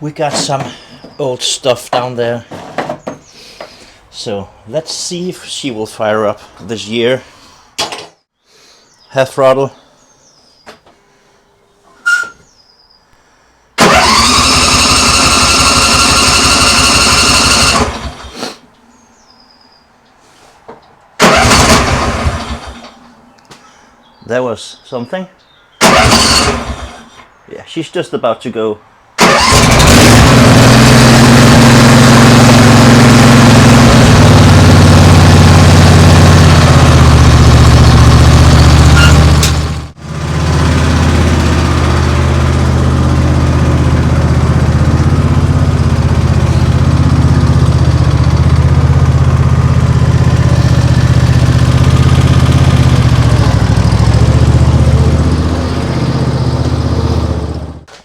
we got some old stuff down there. So let's see if she will fire up this year. Half throttle. There was something. Yeah, she's just about to go.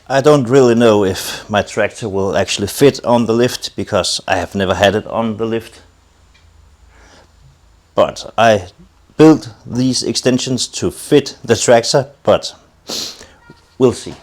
I don't really know if my tractor will actually fit on the lift because I have never had it on the lift. But I built these extensions to fit the tractor, but we'll see.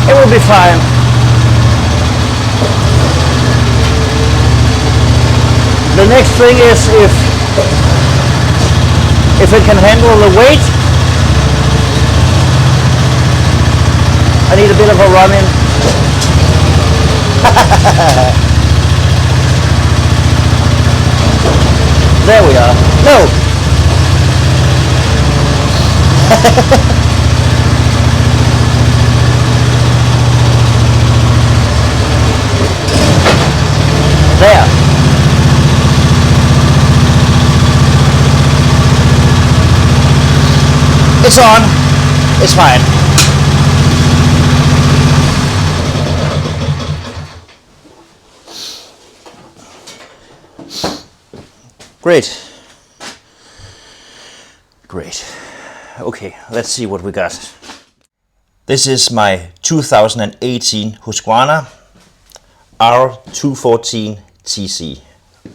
It will be fine. The next thing is if it can handle the weight. I need a bit of a run in. There we are. No. There. It's on. It's fine. Great. Great. Okay, let's see what we got. This is my 2018 HUSQVARNA R214 TC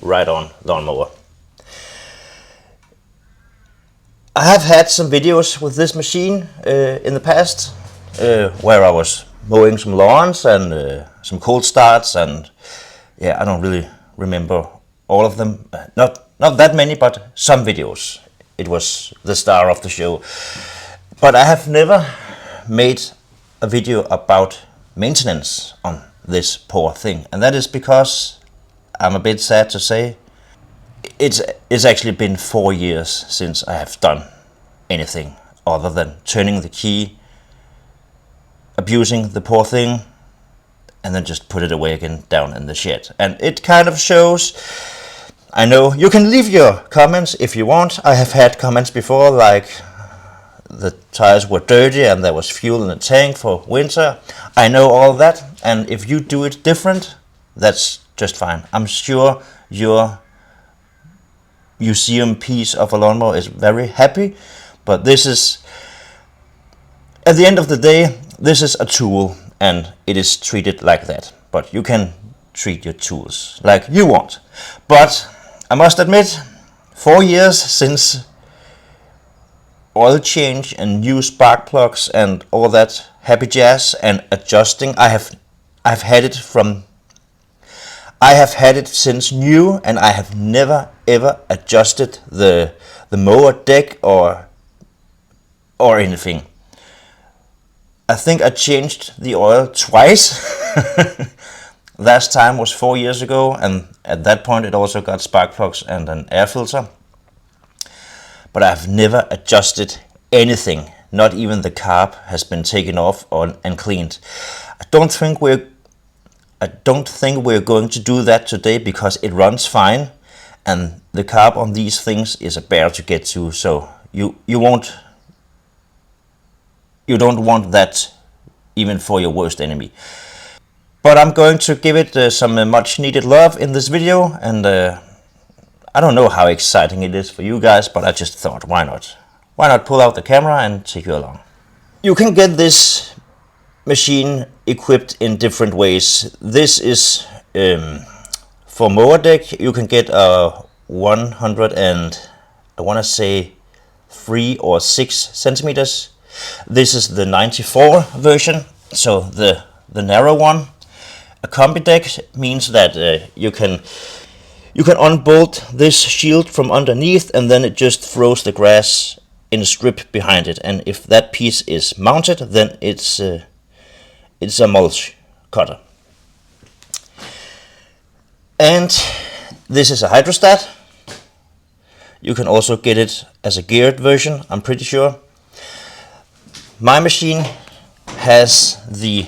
ride-on lawnmower. I have had some videos with this machine in the past where I was mowing some lawns and some cold starts, and yeah, I don't really remember all of them. Not that many, but some videos. It was the star of the show. But I have never made a video about maintenance on this poor thing, and that is because I'm a bit sad to say it's actually been 4 years since I have done anything other than turning the key, abusing the poor thing, and then just put it away again down in the shed. And it kind of shows. I know you can leave your comments if you want. I have had comments before like the tires were dirty and there was fuel in the tank for winter. I know all that, and if you do it different, that's just fine. I'm sure your museum piece of a lawnmower is very happy, but this is, at the end of the day, this is a tool and it is treated like that. But you can treat your tools like you want. But I must admit, 4 years since oil change and new spark plugs and all that happy jazz and adjusting. I've had it since new, and I have never ever adjusted the mower deck or anything. I think I changed the oil twice. Last time was 4 years ago, and at that point it also got spark plugs and an air filter. But I've never adjusted anything. Not even the carb has been taken off and cleaned. I don't think we're going to do that today because it runs fine, and the carb on these things is a bear to get to. So you don't want that even for your worst enemy. But I'm going to give it some much needed love in this video, and I don't know how exciting it is for you guys, but I just thought, why not? Why not pull out the camera and take you along? You can get this machine equipped in different ways. This is for mower deck. You can get a 100 and I want to say 3 or 6 centimeters. This is the 94 version, so the narrow one. A combi deck means that you can unbolt this shield from underneath, and then it just throws the grass in a strip behind it. And if that piece is mounted, then it's a mulch cutter. And this is a hydrostat. You can also get it as a geared version, I'm pretty sure. My machine has the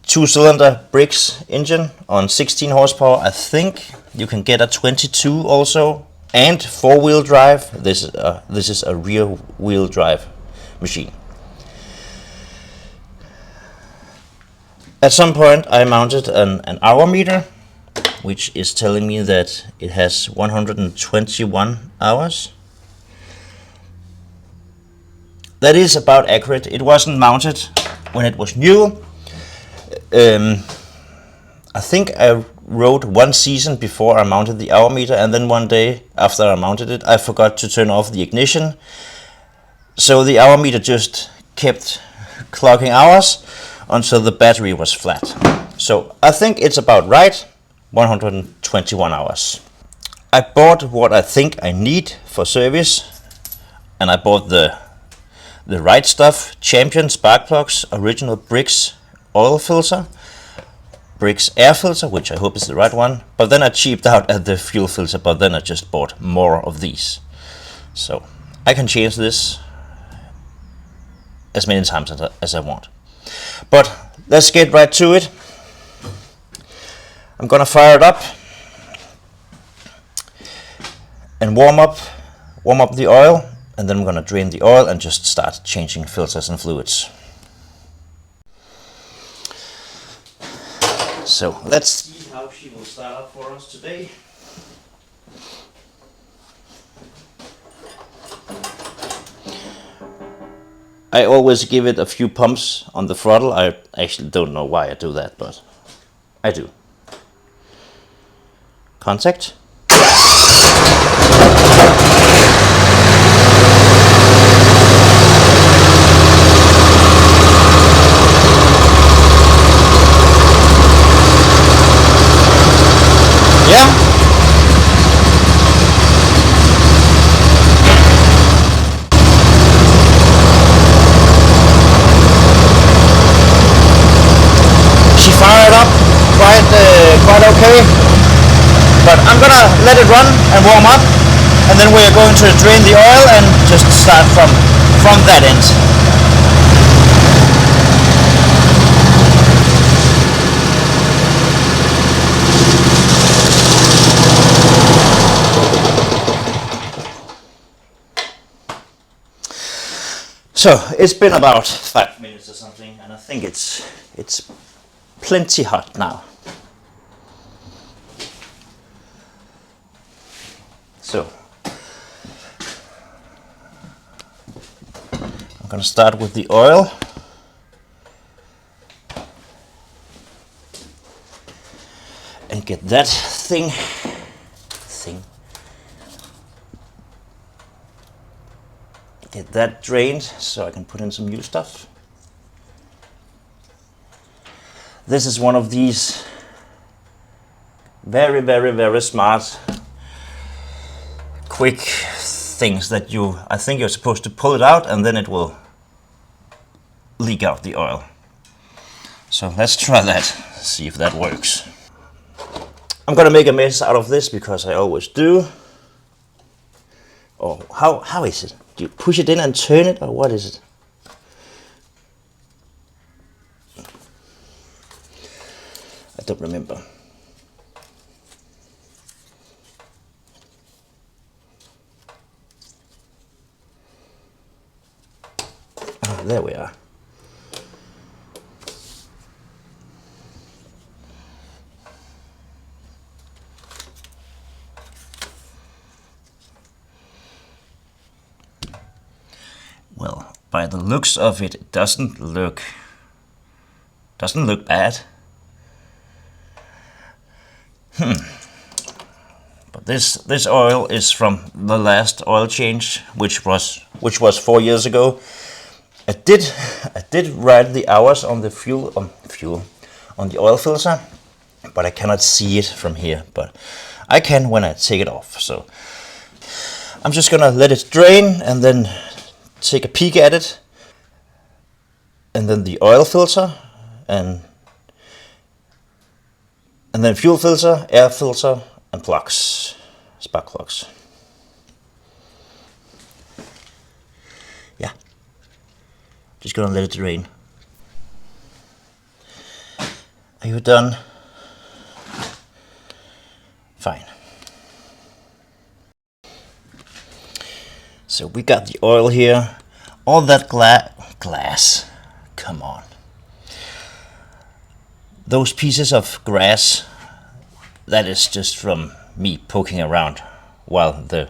2-cylinder Briggs engine on 16 horsepower. I think you can get a 22 also, and 4-wheel drive. This is a rear wheel drive machine. At some point I mounted an hour meter, which is telling me that it has 121 hours. That is about accurate. It wasn't mounted when it was new. I think I rode 1 season before I mounted the hour meter, and then one day after I mounted it, I forgot to turn off the ignition. So the hour meter just kept clocking hours until the battery was flat. So I think it's about right, 121 hours. I bought what I think I need for service, and I bought the right stuff: Champion spark plugs, original Briggs oil filter, Briggs air filter, which I hope is the right one, but then I cheaped out at the fuel filter, but then I just bought more of these. So I can change this as many times as I want. But let's get right to it. I'm gonna fire it up and warm up the oil, and then I'm gonna drain the oil and just start changing filters and fluids. So let's see how she will start up for us today. I always give it a few pumps on the throttle. I actually don't know why I do that, but I do. Contact. Yeah. She fired up quite okay, but I'm gonna let it run and warm up, and then we're going to drain the oil and just start from that end. So it's been about 5 minutes or something, and I think it's plenty hot now. So I'm gonna start with the oil. And get that thing. Get that drained so I can put in some new stuff. This is one of these very, very, very smart, quick things that I think you're supposed to pull it out and then it will leak out the oil. So let's try that, see if that works. I'm gonna make a mess out of this because I always do. Oh, how is it? Do you push it in and turn it, or what is it? I don't remember. Ah, there we are. by the looks of it, it doesn't look bad. But this oil is from the last oil change, which was 4 years ago. I did write the hours on the on the oil filter, but I cannot see it from here. But I can when I take it off. So I'm just gonna let it drain and then take a peek at it, and then the oil filter, and then fuel filter, air filter, and plugs, spark plugs. Yeah, just gonna let it drain. Are you done? Fine. So we got the oil here. All that glass. Come on. Those pieces of grass, that is just from me poking around while the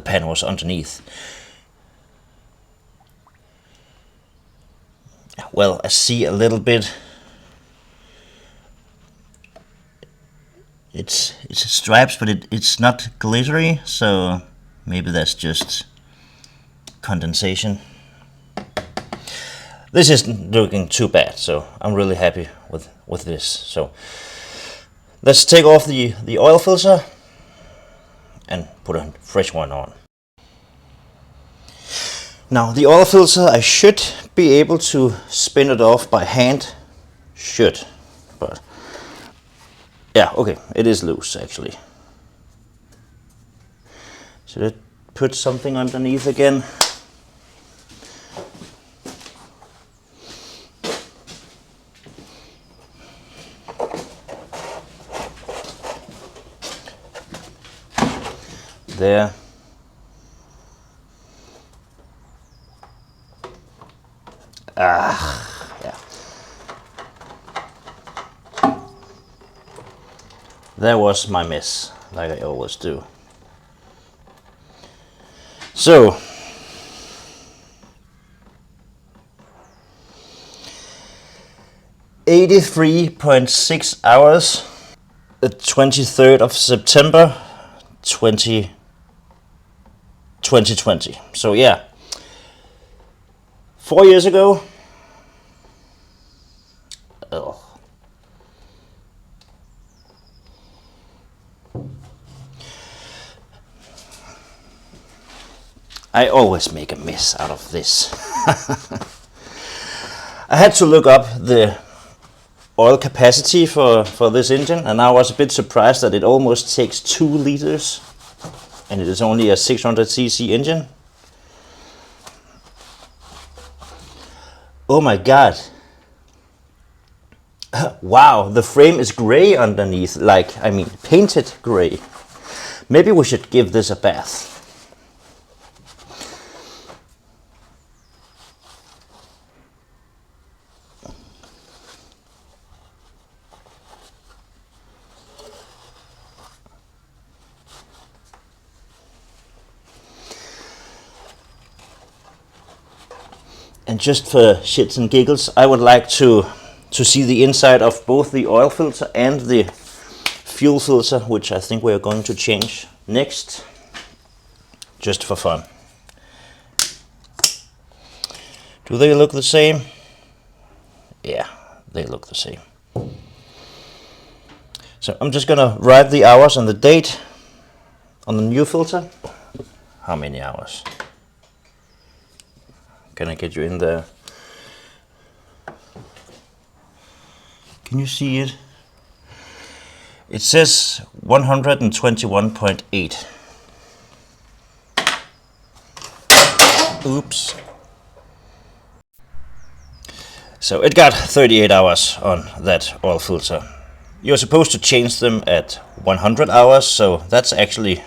pan was underneath. Well, I see a little bit. It's stripes, but it's not glittery, so maybe that's just condensation. This isn't looking too bad, so I'm really happy with this. So let's take off the oil filter and put a fresh one on. Now the oil filter, I should be able to spin it off by hand. Should, but yeah, okay, it is loose actually. Should I put something underneath again? There. Yeah. There was my mess, like I always do. So, $83.6 hours, the 23rd of September, 2020. So yeah, 4 years ago. Ugh. I always make a mess out of this. I had to look up the oil capacity for this engine, and I was a bit surprised that it almost takes 2 liters, and it is only a 600cc engine. Oh my god. Wow, the frame is gray underneath, like, I mean, painted gray. Maybe we should give this a bath. And just for shits and giggles, I would like to see the inside of both the oil filter and the fuel filter, which I think we are going to change next, just for fun. Do they look the same? Yeah, they look the same. So I'm just gonna write the hours and the date on the new filter. How many hours? Can I get you in there? Can you see it? It says 121.8. Oops. So it got 38 hours on that oil filter. You're supposed to change them at 100 hours, so that's actually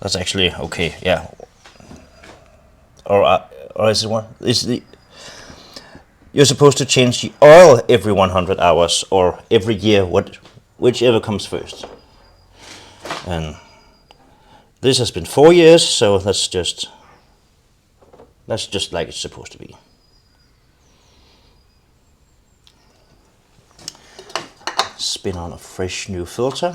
okay. Yeah. Or is it one? You're supposed to change the oil every 100 hours or every year, whichever comes first. And this has been 4 years, so let's just That's just like it's supposed to be. Spin on a fresh new filter.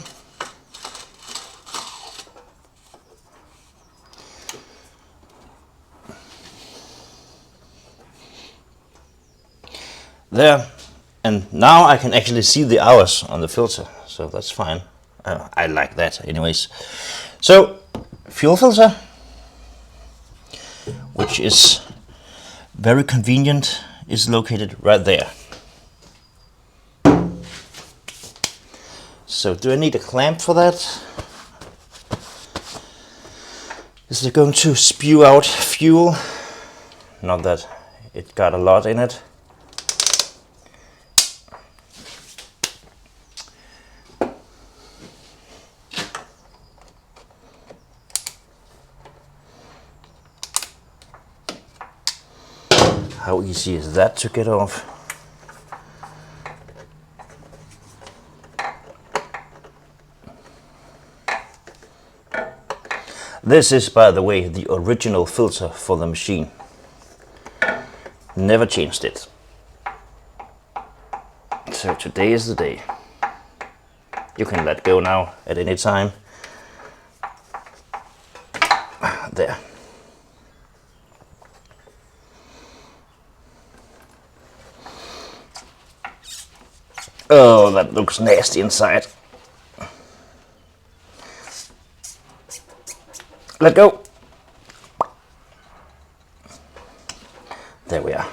There, and now I can actually see the hours on the filter, so that's fine. I like that anyways. So, fuel filter, which is very convenient, is located right there. So do I need a clamp for that? Is it going to spew out fuel? Not that it got a lot in it. How easy is that to get off? This is, by the way, the original filter for the machine. Never changed it. So today is the day. You can let go now at any time. There. Oh, that looks nasty inside. Let go. There we are.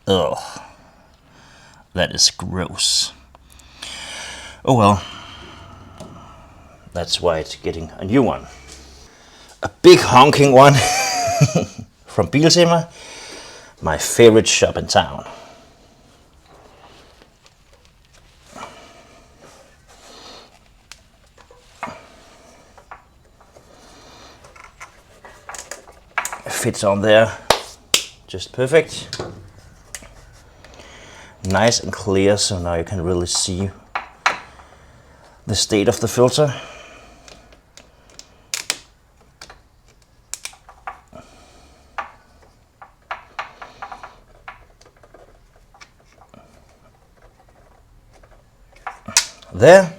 Ugh. That is gross. Oh well. That's why it's getting a new one. A big honking one from Biltema, my favorite shop in town. Fits on there just perfect. Nice and clear, so now you can really see the state of the filter. There.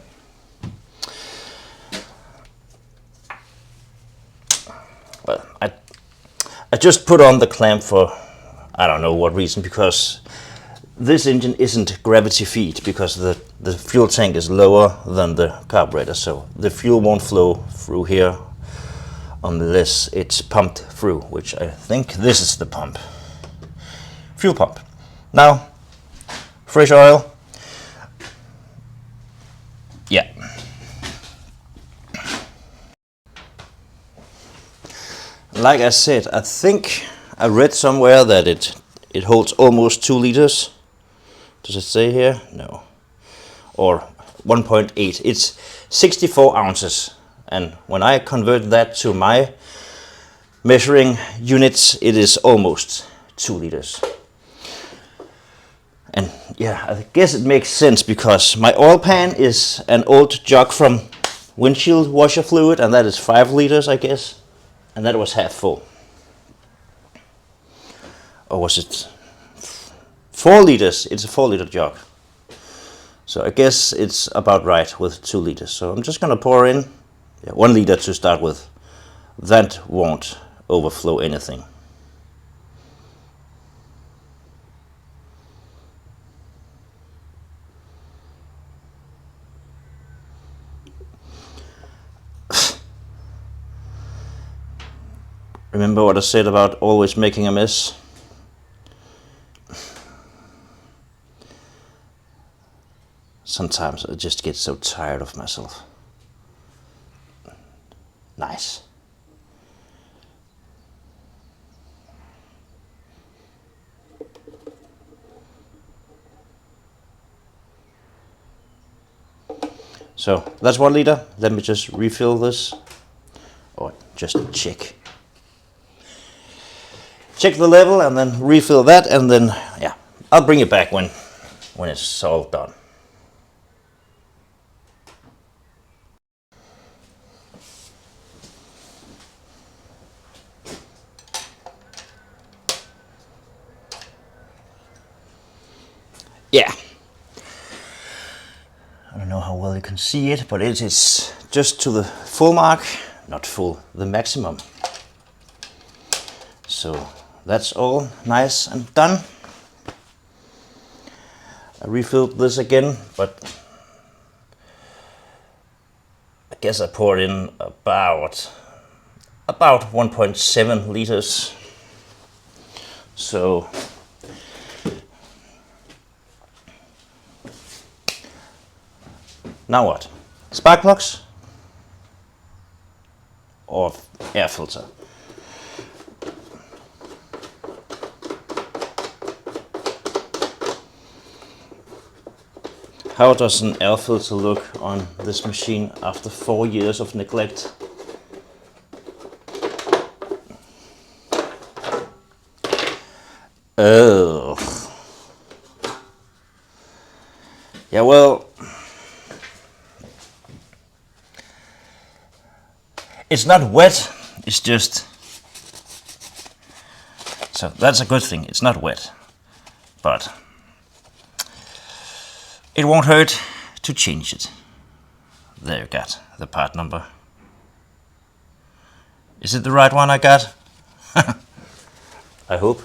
Well, I just put on the clamp for I don't know what reason, because this engine isn't gravity feed, because the fuel tank is lower than the carburetor, so the fuel won't flow through here unless it's pumped through, which I think this is the pump. Fuel pump. Now, fresh oil. Yeah. Like I said, I think I read somewhere that it holds almost 2 liters. Does it say here? No. Or 1.8. It's 64 ounces. And when I convert that to my measuring units, it is almost 2 liters. And yeah, I guess it makes sense, because my oil pan is an old jug from windshield washer fluid, and that is 5 liters, I guess. And that was half full. Or was it 4 liters? It's a 4 liter jug. So I guess it's about right with 2 liters. So I'm just gonna pour in 1 liter to start with. That won't overflow anything. Remember what I said about always making a mess? Sometimes I just get so tired of myself. Nice. So that's 1 liter. Let me just refill this, or just check the level and then refill that, and then yeah, I'll bring it back when when it's all done. Yeah, I don't know how well you can see it, but it is just to the full mark, not full, the maximum. So that's all nice and done. I refilled this again, but I guess I poured in about 1.7 liters. So now what? Spark plugs or air filter? How does an air filter look on this machine after 4 years of neglect? Oh. Yeah, well, it's not wet, it's just, so that's a good thing, it's not wet, but it won't hurt to change it. There you got the part number. Is it the right one I got? I hope.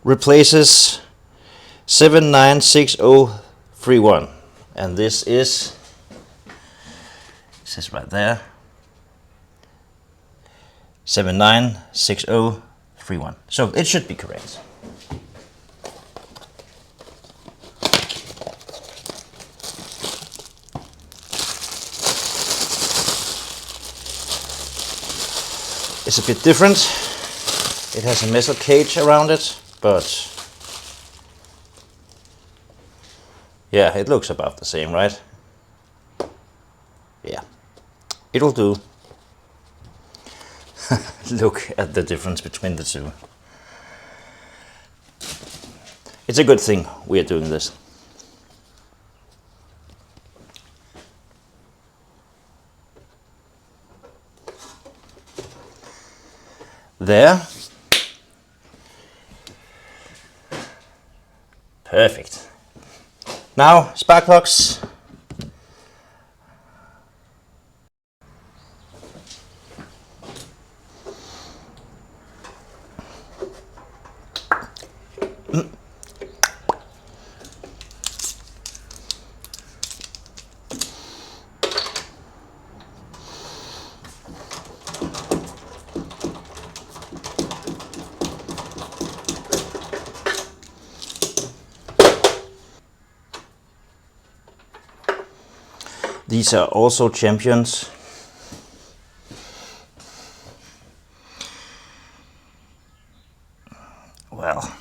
Replaces 796031, and this is, it says right there, 796031. So it should be correct. It's a bit different. It has a metal cage around it, but yeah, it looks about the same, right? Yeah, it'll do. Look at the difference between the two. It's a good thing we are doing this. There. Perfect. Now, spark plugs. These are also champions. Well,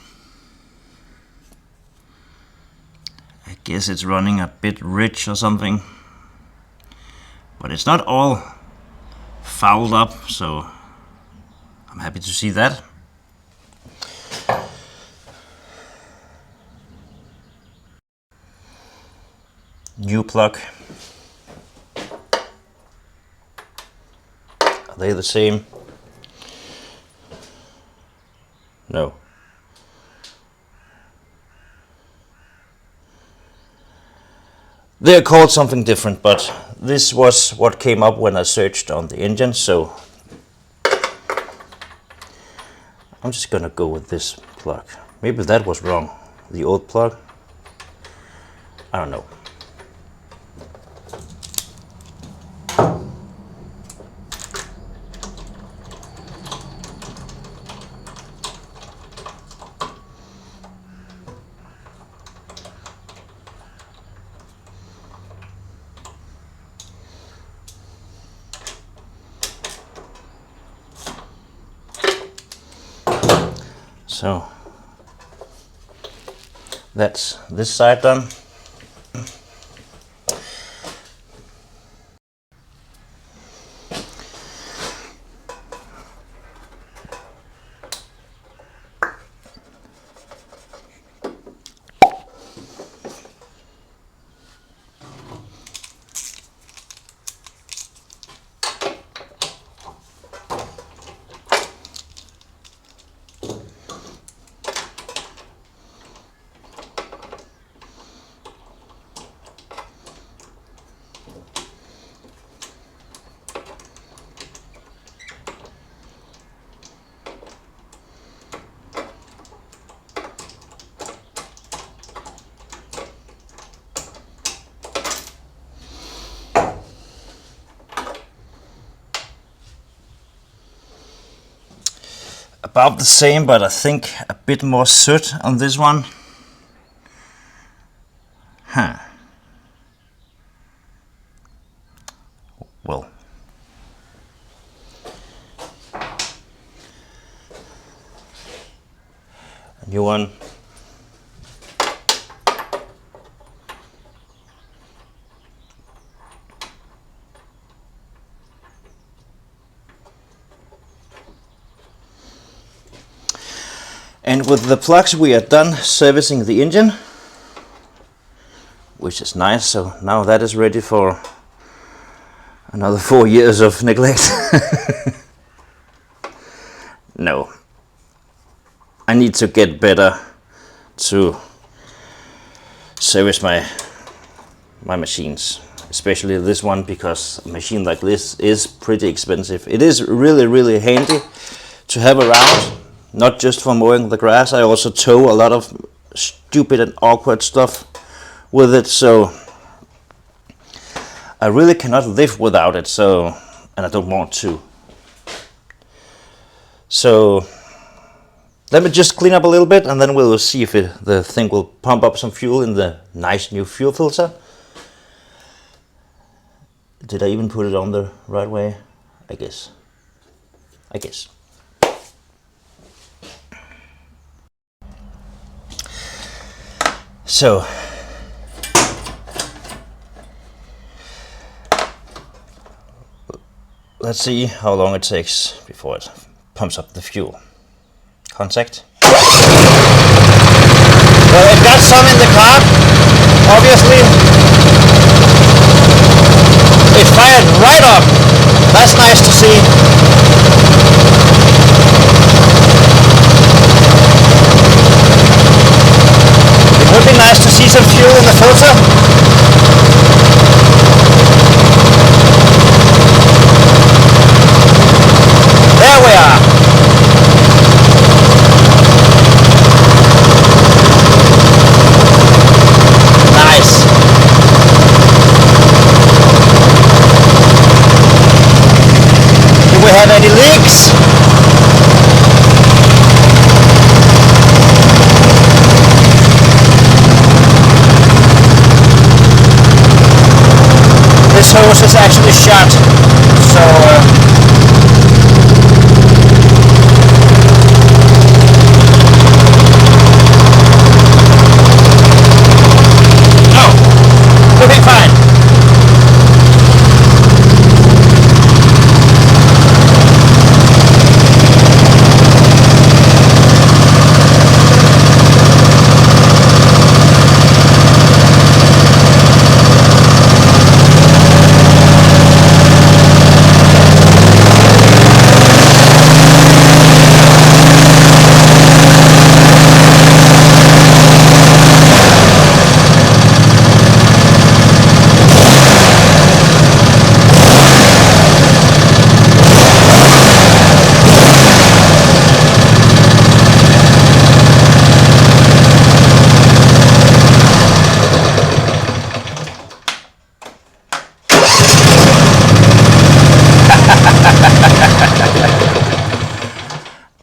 I guess it's running a bit rich or something, but it's not all fouled up, so I'm happy to see that. New plug. Are they the same? No. They're called something different, but this was what came up when I searched on the engine, so I'm just gonna go with this plug. Maybe that was wrong, the old plug. I don't know. So that's this side done. about the same, but I think a bit more soot on this one. Well, a new one. And with the plugs we are done servicing the engine, which is nice. So now that is ready for another 4 years of neglect. No, I need to get better to service my machines, especially this one, because a machine like this is pretty expensive. It is really handy to have around. Not just for mowing the grass, I also tow a lot of stupid and awkward stuff with it, so I really cannot live without it, so, and I don't want to. So let me just clean up a little bit and then we'll see if the thing will pump up some fuel in the nice new fuel filter. Did I even put it on the right way? I guess. So let's see how long it takes before it pumps up the fuel. Contact. Well, it got some in the car, obviously. It fired right up. That's nice to see. It would be nice to see some fuel in the filter. There we are. Nice. Do we have any leaks? This hose is actually shut, so we'll be fine.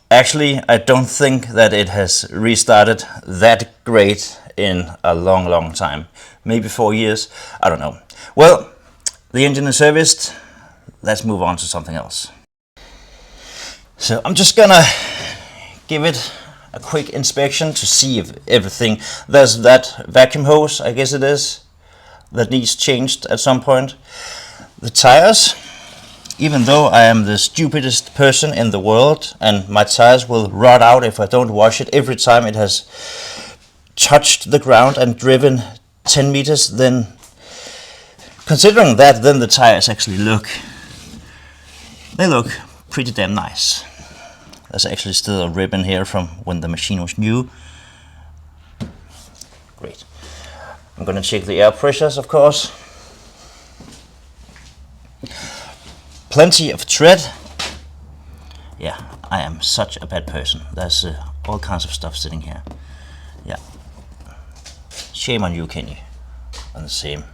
Actually, I don't think that it has restarted that great in a long time. Maybe 4 years, I don't know. Well, the engine is serviced. Let's move on to something else. So I'm just gonna give it a quick inspection to see if everything, there's that vacuum hose, I guess it is, that needs changed at some point. The tires, even though I am the stupidest person in the world and my tires will rot out if I don't wash it every time it has touched the ground and driven 10 meters, then considering that, then the tires actually look pretty damn nice. There's actually still a ribbon here from when the machine was new. Great. I'm gonna check the air pressures, of course. Plenty of tread. Yeah, I am such a bad person. There's all kinds of stuff sitting here. Yeah. Shame on you, Kenny. And the same.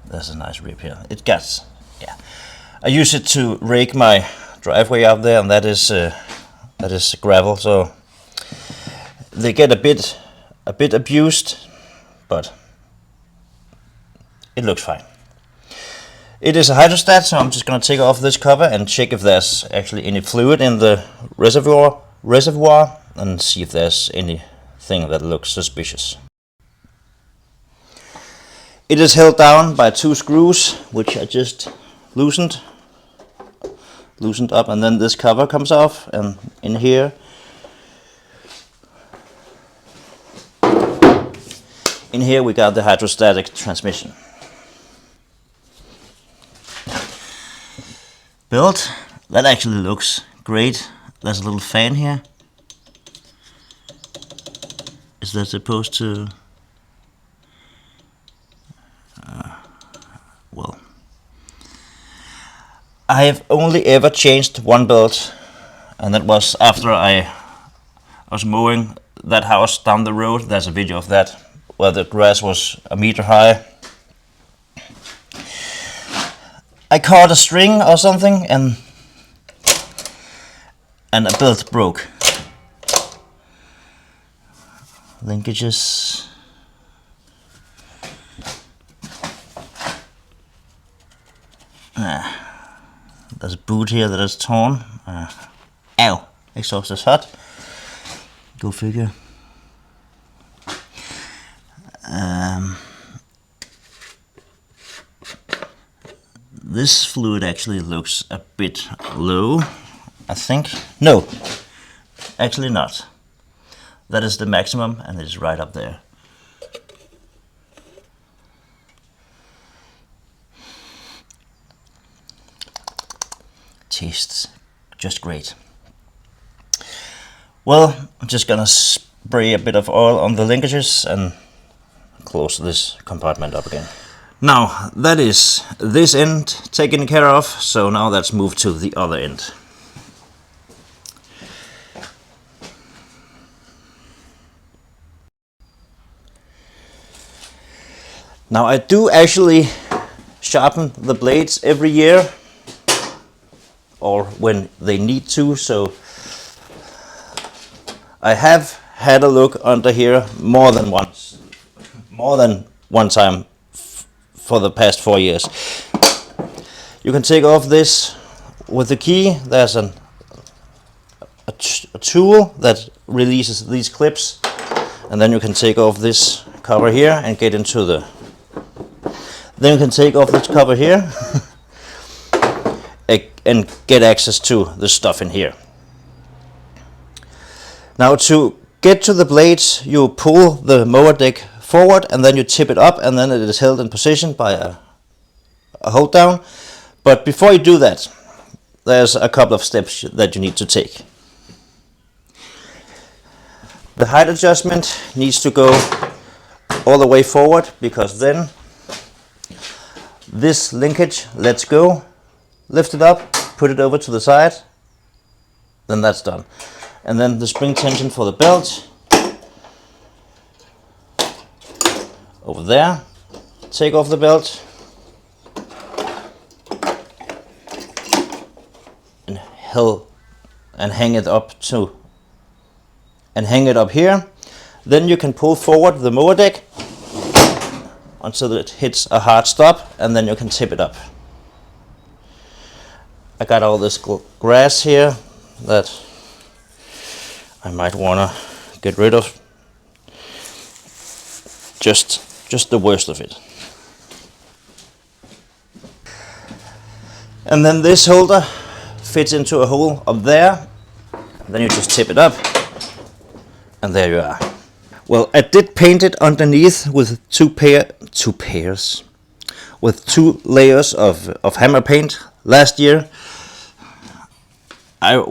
There's a nice rip here. It gets, yeah. I use it to rake my driveway out there, and that is that is gravel, so they get a bit abused, but it looks fine. It is a hydrostat, so I'm just going to take off this cover and check if there's actually any fluid in the reservoir and see if there's anything that looks suspicious. It is held down by 2 screws, which I just loosened up, and then this cover comes off, and in here we got the hydrostatic transmission. Built. That actually looks great. There's a little fan here. Is that supposed to... well, I have only ever changed one belt, and that was after I was mowing that house down the road. There's a video of that where the grass was a meter high. I caught a string or something and a belt broke. Linkages. There's a boot here that is torn. Ow! Exhaust is hot. Go figure. This fluid actually looks a bit low, I think. No, actually not. That is the maximum, and it is right up there. Tastes just great. Well, I'm just gonna spray a bit of oil on the linkages and close this compartment up again. Now, that is this end taken care of, so now let's move to the other end. Now, I do actually sharpen the blades every year, or when they need to, so I have had a look under here more than one time for the past 4 years. You can take off this with the key. There's a tool that releases these clips, and then you can take off this cover here and get into the... Then you can take off this cover here and get access to the stuff in here. Now, to get to the blades, you pull the mower deck forward and then you tip it up, and then it is held in position by a hold down. But before you do that, there's a couple of steps that you need to take. The height adjustment needs to go all the way forward, because then this linkage lets go. Lift it up, put it over to the side, then that's done. And then the spring tension for the belt over there. Take off the belt and hang it up here. Then you can pull forward the mower deck until it hits a hard stop, and then you can tip it up. I got all this grass here that I might wanna get rid of. Just the worst of it. And then this holder fits into a hole up there. Then you just tip it up, and there you are. Well, I did paint it underneath with two layers of hammer paint last year. I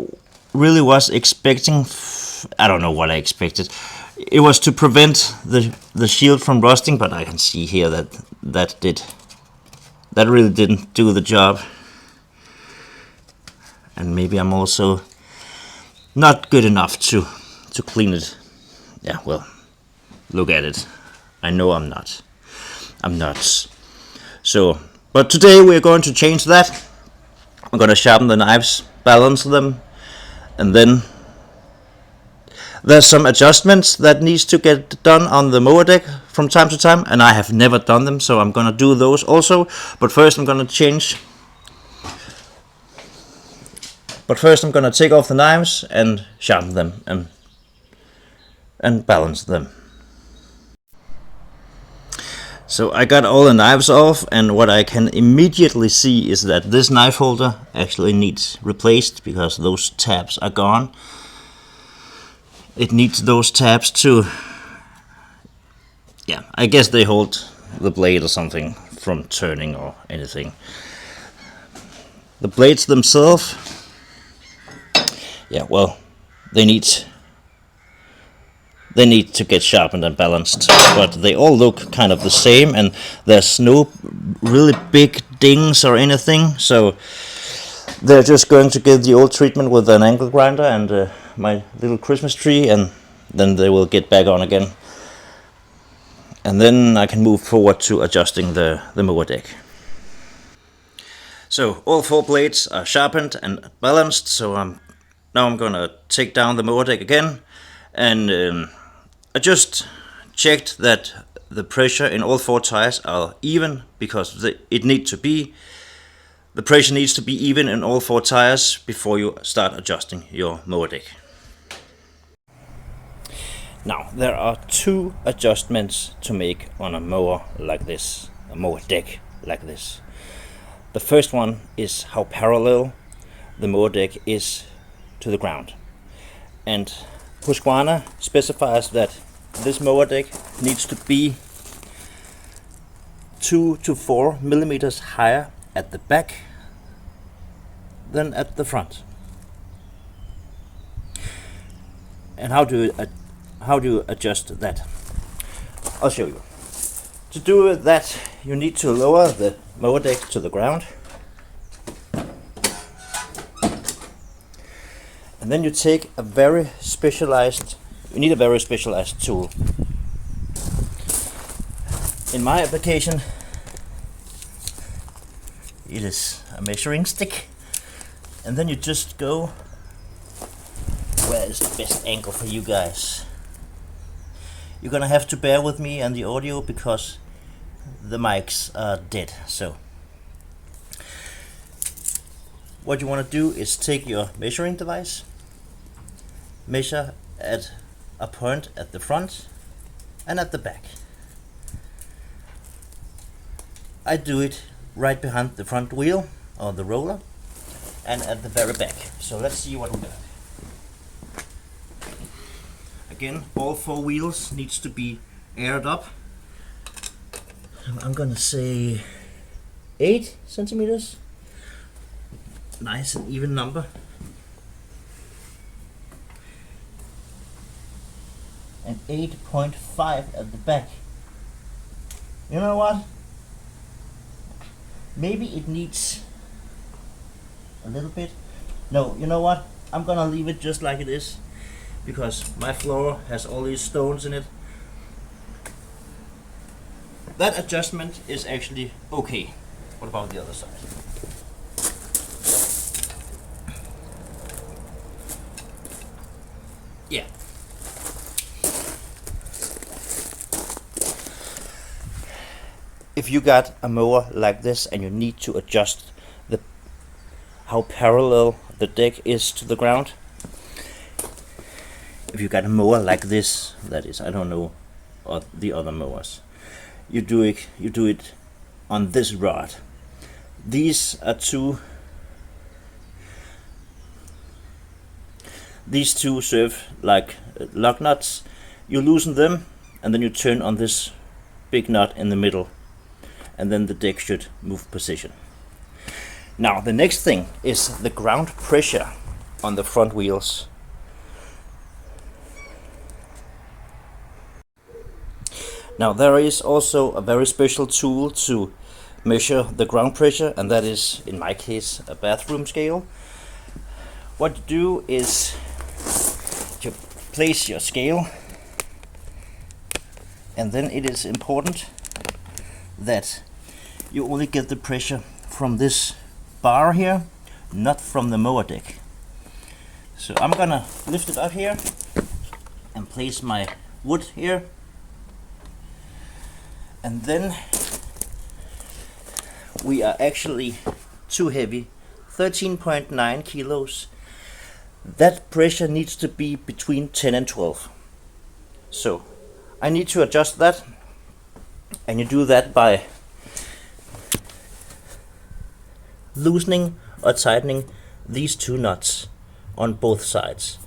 really was expecting, I don't know what I expected. It was to prevent the shield from rusting, but I can see here that really didn't do the job. And maybe I'm also not good enough to clean it. Yeah, well, look at it. I know I'm not. I'm nuts. So, but today we're going to change that. I'm going to sharpen the knives, balance them, and then There's some adjustments that needs to get done on the mower deck from time to time, and I have never done them, so I'm gonna do those also. But first I'm gonna take off the knives and sharpen them and balance them. So I got all the knives off, and what I can immediately see is that this knife holder actually needs replaced because those tabs are gone. It needs those tabs to, yeah, I guess they hold the blade or something from turning or anything. The blades themselves, yeah, well, they need to get sharpened and balanced, but they all look kind of the same, and there's no really big dings or anything, so they're just going to get the old treatment with an angle grinder and my little Christmas tree, and then they will get back on again. And then I can move forward to adjusting the mower deck. So all 4 blades are sharpened and balanced, so now I'm gonna take down the mower deck again, and I just checked that the pressure in all 4 tires are even, because the pressure needs to be even in all 4 tires before you start adjusting your mower deck. Now, there are 2 adjustments to make on a mower like this, a mower deck like this. The first one is how parallel the mower deck is to the ground. And HUSQVARNA specifies that this mower deck needs to be 2 to 4 millimeters higher at the back than at the front. And how do you adjust that? I'll show you. To do that, you need to lower the mower deck to the ground, and then you take a very specialized tool. In my application, it is a measuring stick, and then you just go, where is the best angle for you guys? You're gonna have to bear with me and the audio because the mics are dead. So what you want to do is take your measuring device, measure at a point at the front and at the back. I do it right behind the front wheel or the roller and at the very back. So let's see what we got. Again, all 4 wheels needs to be aired up. I'm gonna say 8 centimeters. Nice and even number. And 8.5 at the back. You know what? Maybe it needs a little bit. No, you know what? I'm gonna leave it just like it is, because my floor has all these stones in it. That adjustment is actually okay. What about the other side? Yeah. If you got a mower like this and you need to adjust how parallel the deck is to the ground, if you got a mower like this, that is, I don't know, or the other mowers, you do it on this rod. These two serve like lock nuts. You loosen them and then you turn on this big nut in the middle, and then the deck should move position. Now the next thing is the ground pressure on the front wheels. Now there is also a very special tool to measure the ground pressure, and that is, in my case, a bathroom scale. What you do is you place your scale, and then it is important that you only get the pressure from this bar here, not from the mower deck. So I'm gonna lift it up here, place my wood here. And then we are actually too heavy, 13.9 kilos. That pressure needs to be between 10 and 12. So I need to adjust that, and you do that by loosening or tightening these two nuts on both sides.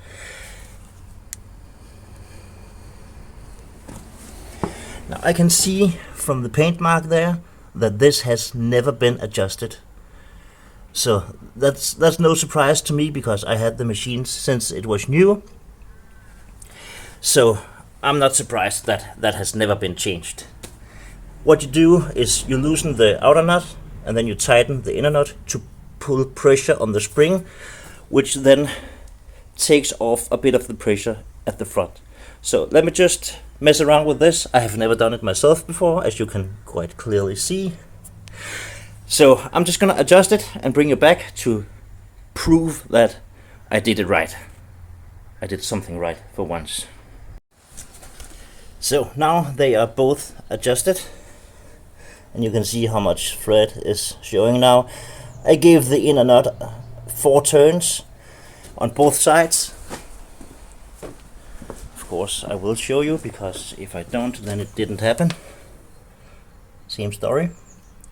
Now I can see from the paint mark there that this has never been adjusted. So that's no surprise to me, because I had the machine since it was new. So I'm not surprised that that has never been changed. What you do is you loosen the outer nut and then you tighten the inner nut to pull pressure on the spring, which then takes off a bit of the pressure at the front. So let me just mess around with this. I have never done it myself before, as you can quite clearly see. So I'm just gonna adjust it and bring it back to prove that I did it right. I did something right for once. So now they are both adjusted, and you can see how much thread is showing now. I gave the inner nut 4 turns on both sides. Of course I will show you, because if I don't, then it didn't happen. Same story.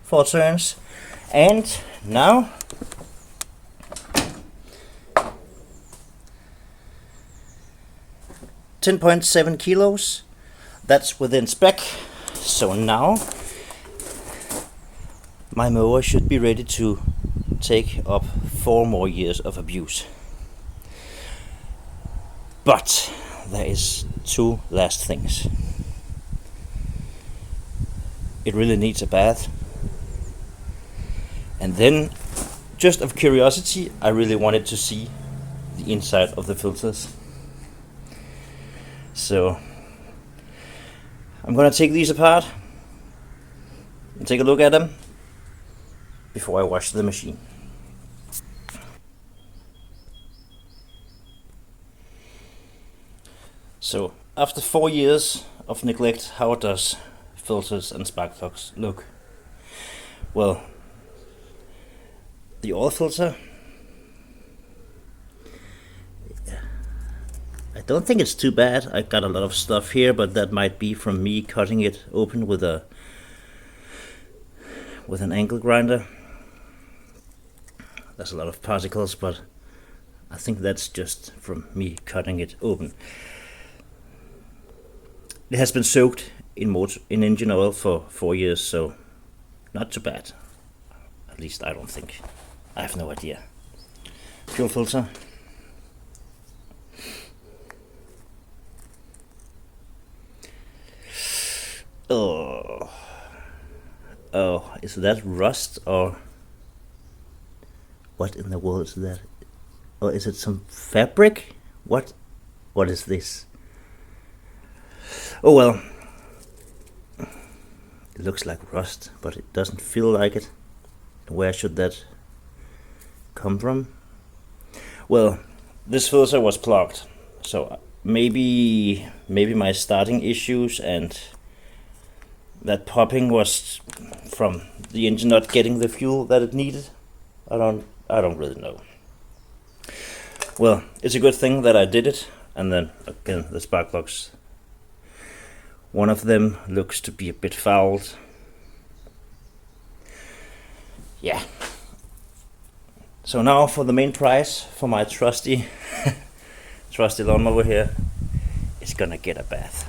4 turns. And now $10.7 kilos. That's within spec. So now my mower should be ready to take up 4 more years of abuse. But there is 2 last things. It really needs a bath. And then, just of curiosity, I really wanted to see the inside of the filters. So I'm gonna take these apart and take a look at them before I wash the machine. So after 4 years of neglect, how does filters and spark plugs look? Well, the oil filter, I don't think it's too bad. I got a lot of stuff here, but that might be from me cutting it open with an angle grinder. There's a lot of particles, but I think that's just from me cutting it open. It has been soaked in engine oil for 4 years, so not too bad. At least I don't think. I have no idea. Fuel filter. Oh, is that rust, or what in the world is that? Or is it some fabric? What is this? Oh well, it looks like rust, but it doesn't feel like it. Where should that come from? Well, this filter was plugged, so maybe my starting issues and that popping was from the engine not getting the fuel that it needed. I don't really know. Well, it's a good thing that I did it. And then again, the spark plugs, one of them looks to be a bit fouled. Yeah. So now for the main prize for my trusty lawnmower here, it's gonna get a bath.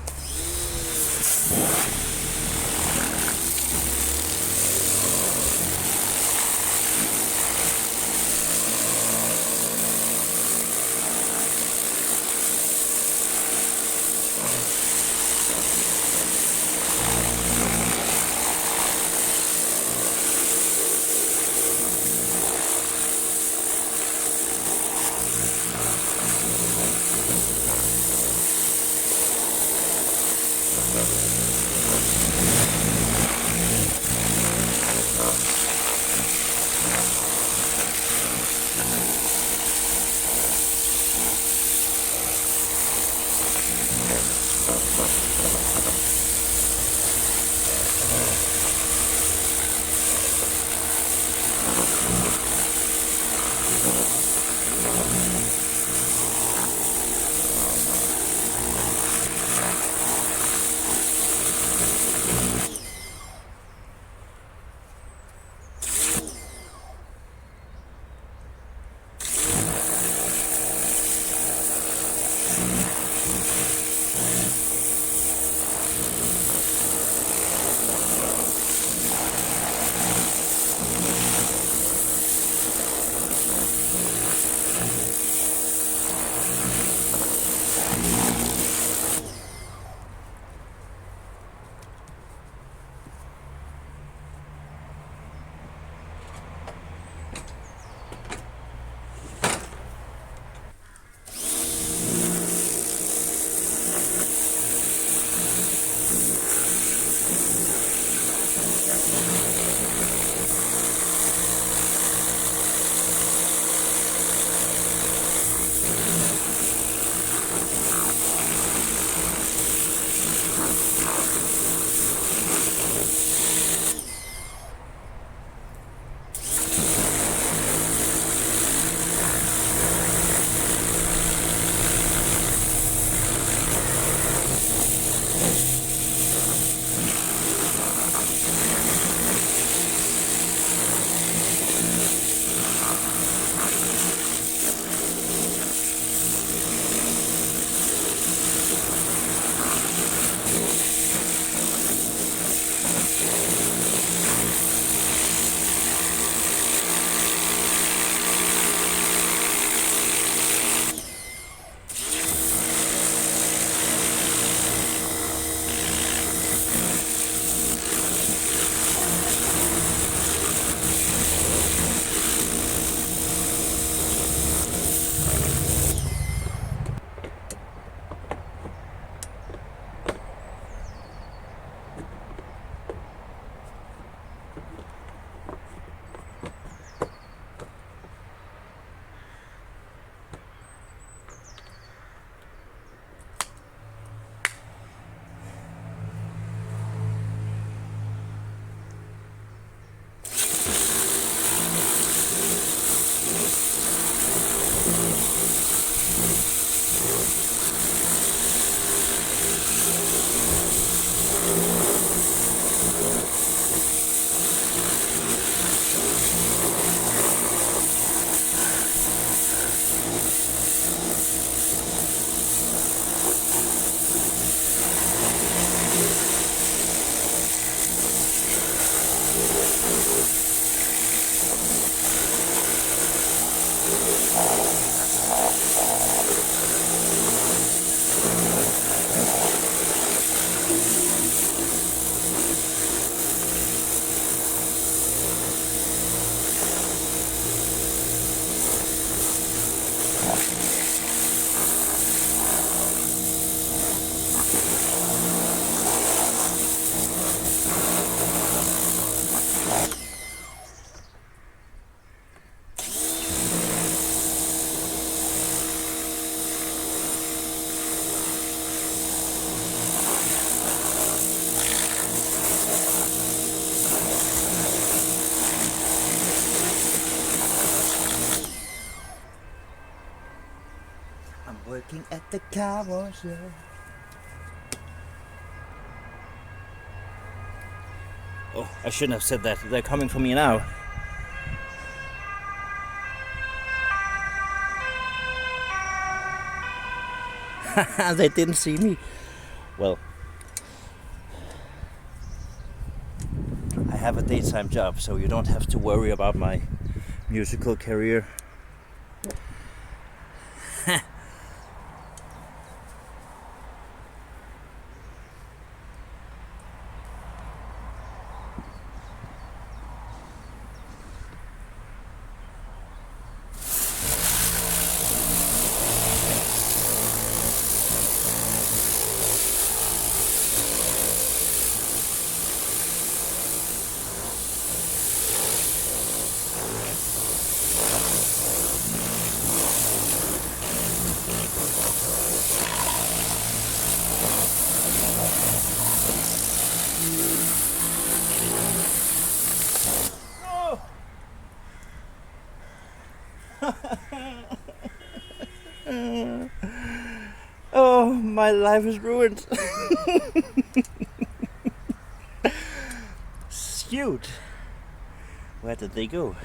Working at the car wash, yeah. Oh, I shouldn't have said that. They're coming for me now. They didn't see me. Well, I have a daytime job, so you don't have to worry about my musical career. Oh, my life is ruined. Shoot. Where did they go?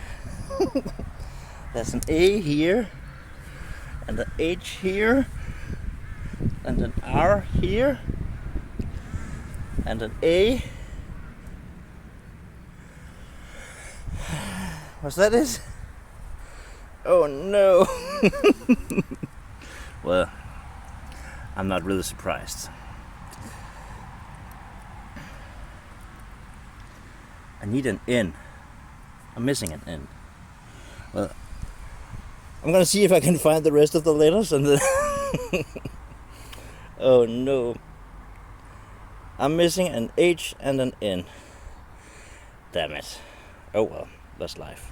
There's an A here, and an H here, and an R here, and an A. Was that it? Oh no. Well, I'm not really surprised. I need an N. I'm missing an N. Well, I'm gonna see if I can find the rest of the letters and then oh no. I'm missing an H and an N. Damn it. Oh well, that's life.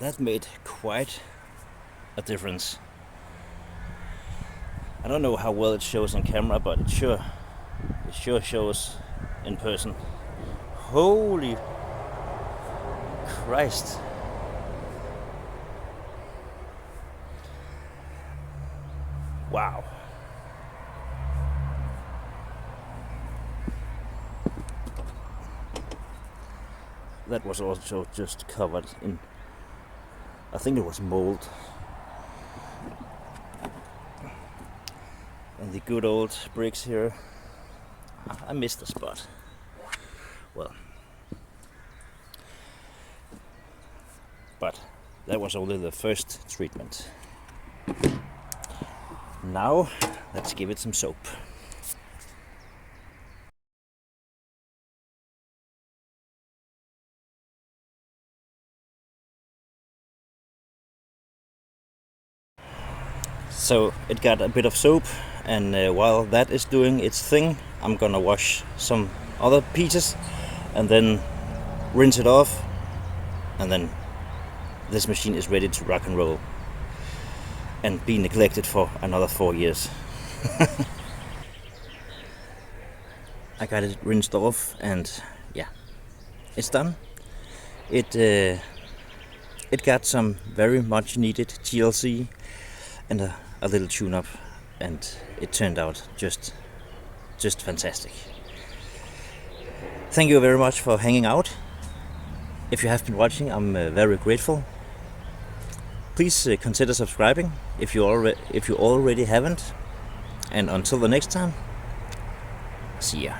that made quite a difference. I don't know how well it shows on camera, but it sure shows in person. Holy Christ. Wow. That was also just covered in, I think it was mold. And the good old bricks here, I missed the spot. Well, but that was only the first treatment. Now let's give it some soap. So it got a bit of soap, and while that is doing its thing, I'm gonna wash some other pieces and then rinse it off, and then this machine is ready to rock and roll and be neglected for another 4 years. I got it rinsed off, and yeah, it's done. It got some very much needed TLC and a little tune-up, and it turned out just fantastic. Thank you very much for hanging out. If you have been watching, I'm very grateful. Please consider subscribing if you already haven't. And until the next time, see ya.